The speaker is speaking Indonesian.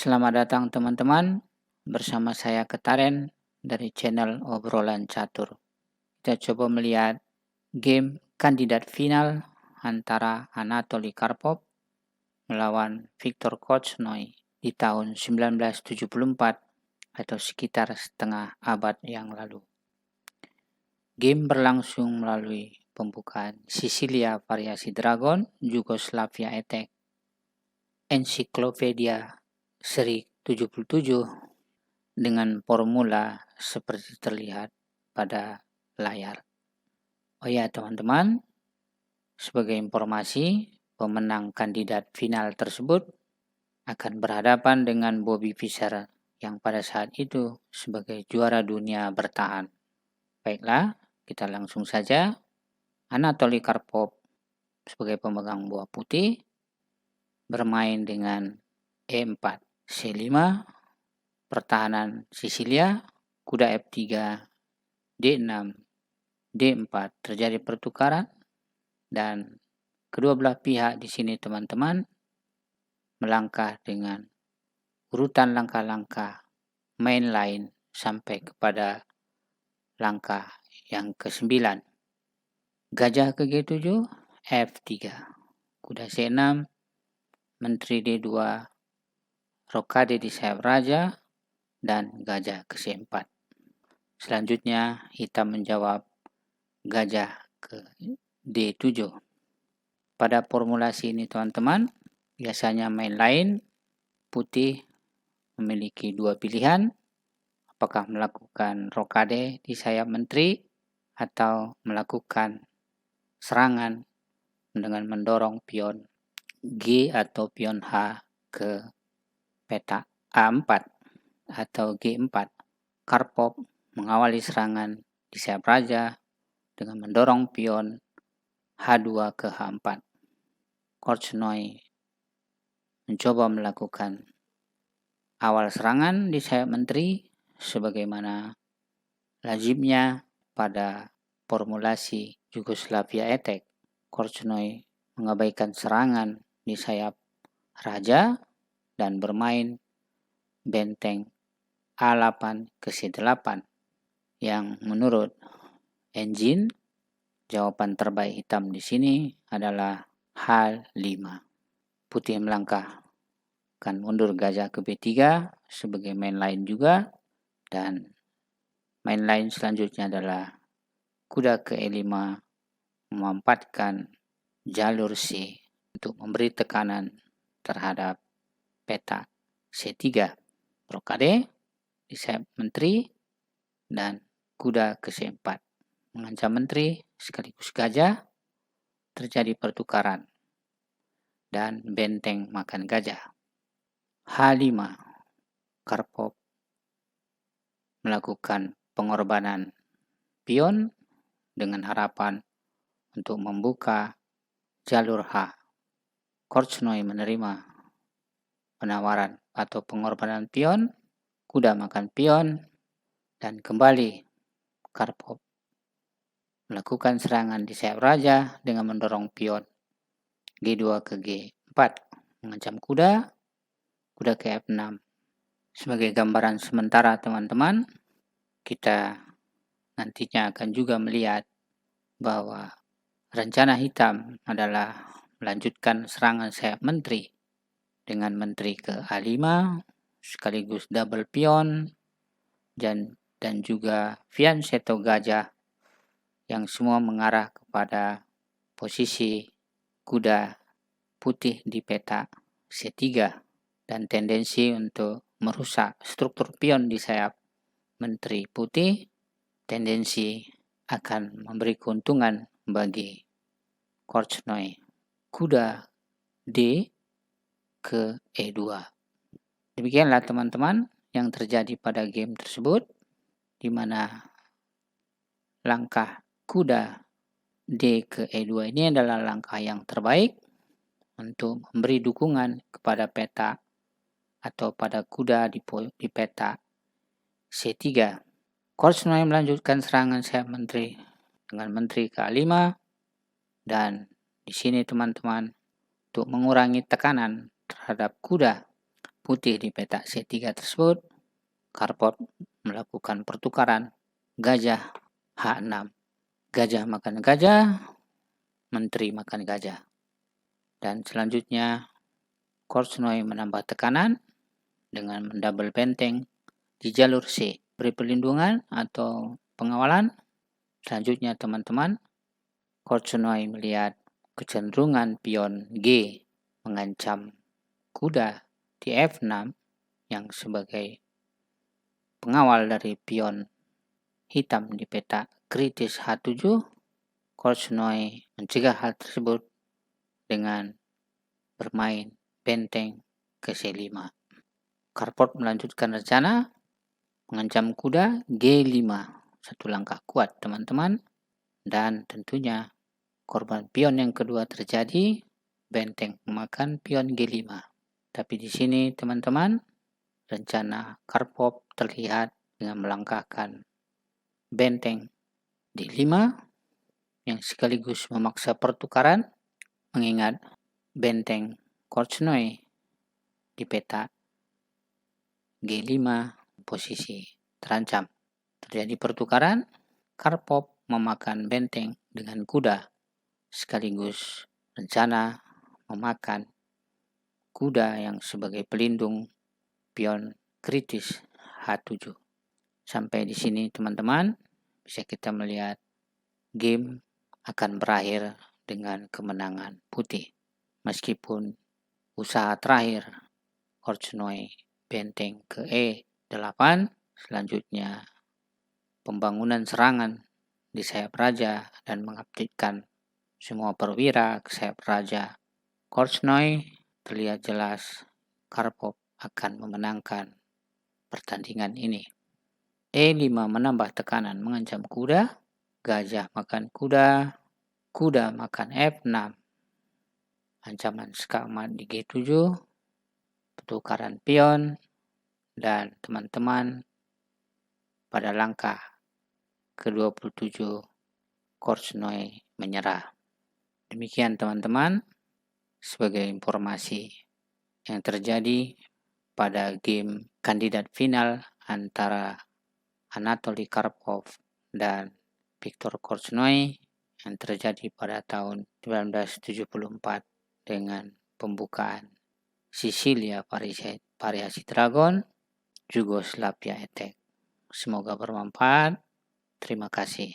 Selamat datang teman-teman, bersama saya Ketaren dari channel Obrolan Catur. Kita coba melihat game kandidat final antara Anatoly Karpov melawan Viktor Korchnoi di tahun 1974 atau sekitar setengah abad yang lalu. Game berlangsung melalui pembukaan Sisilia Variasi Dragon, Yugoslavia Attack, Ensiklopedia seri 77 dengan formula seperti terlihat pada layar. Oh ya teman-teman, sebagai informasi, pemenang kandidat final tersebut akan berhadapan dengan Bobby Fischer yang pada saat itu sebagai juara dunia bertahan. Baiklah, kita langsung saja. Anatoly Karpov sebagai pemegang buah putih bermain dengan E4, C5, pertahanan Sisilia, kuda F3, D6, D4, terjadi pertukaran, dan kedua belah pihak di sini teman-teman melangkah dengan urutan langkah-langkah main line sampai kepada langkah yang ke-9. Gajah ke G7, F3, kuda C6, menteri D2, rokade di sayap raja, dan gajah ke C4. Selanjutnya hitam menjawab gajah ke D7. Pada formulasi ini teman-teman, biasanya main lain putih memiliki dua pilihan, apakah melakukan rokade di sayap menteri atau melakukan serangan dengan mendorong pion G atau pion H ke peta A4 atau G4. Karpov mengawali serangan di sayap raja dengan mendorong pion H2 ke H4. Korchnoi mencoba melakukan awal serangan di sayap menteri sebagaimana lazimnya pada formulasi Yugoslavia Attack. Korchnoi mengabaikan serangan di sayap raja dan bermain benteng A8 ke C8 yang menurut engine jawaban terbaik hitam di sini adalah H5. Putih melangkahkan mundur gajah ke B3 sebagai main line juga, dan main line selanjutnya adalah kuda ke E5 memanfaatkan jalur C untuk memberi tekanan terhadap peta C3. Rokade di sayap menteri dan kuda ke C4 mengancam menteri sekaligus gajah, terjadi pertukaran dan benteng makan gajah. H5, Karpov melakukan pengorbanan pion dengan harapan untuk membuka jalur H. Korchnoi menerima penawaran atau pengorbanan pion, kuda makan pion, dan kembali Karpov melakukan serangan di sayap raja dengan mendorong pion G2 ke G4, mengancam kuda ke F6. Sebagai gambaran sementara teman-teman, kita nantinya akan juga melihat bahwa rencana hitam adalah melanjutkan serangan sayap menteri dengan menteri ke A5 sekaligus double pion dan juga fianchetto gajah yang semua mengarah kepada posisi kuda putih di peta C3 dan tendensi untuk merusak struktur pion di sayap menteri putih, tendensi akan memberi keuntungan bagi Korchnoi. Kuda D ke E2. Demikianlah teman-teman yang terjadi pada game tersebut, di mana langkah kuda D ke E2 ini adalah langkah yang terbaik untuk memberi dukungan kepada peta atau pada kuda di peta C3. Korchnoi melanjutkan serangan sayap menteri dengan menteri ke A5, dan di sini teman-teman untuk mengurangi tekanan terhadap kuda putih di peta C3 tersebut, Karpov melakukan pertukaran gajah H6. Gajah makan gajah, menteri makan gajah. Dan selanjutnya, Korchnoi menambah tekanan dengan mendouble benteng di jalur C. Beri perlindungan atau pengawalan. Selanjutnya teman-teman, Korchnoi melihat kecenderungan pion G mengancam kuda di F6 yang sebagai pengawal dari pion hitam di peta kritis H7. Korchnoi mencegah hal tersebut dengan bermain benteng ke C5. Karpov melanjutkan rencana mengancam kuda G5. Satu langkah kuat teman-teman. Dan tentunya korban pion yang kedua terjadi, benteng memakan pion G5. Tapi di sini teman-teman, rencana Karpov terlihat dengan melangkahkan benteng D5 yang sekaligus memaksa pertukaran, mengingat benteng Korchnoi di peta G5 posisi terancam. Terjadi pertukaran, Karpov memakan benteng dengan kuda, sekaligus rencana memakan kuda yang sebagai pelindung pion kritis H7. Sampai di sini teman-teman, bisa kita melihat game akan berakhir dengan kemenangan putih. Meskipun usaha terakhir Korchnoi benteng ke E8, selanjutnya pembangunan serangan di sayap raja dan mengaktifkan semua perwira ke sayap raja Korchnoi, terlihat jelas Karpov akan memenangkan pertandingan ini. E5 menambah tekanan mengancam kuda, gajah makan kuda, kuda makan F6, ancaman skakmat di G7, pertukaran pion, dan teman-teman pada langkah ke-27 Korchnoi menyerah. Demikian teman-teman sebagai informasi yang terjadi pada game kandidat final antara Anatoly Karpov dan Viktor Korchnoi yang terjadi pada tahun 1974 dengan pembukaan Sicilia Variasi Dragon, Yugoslavia Attack. Semoga bermanfaat. Terima kasih.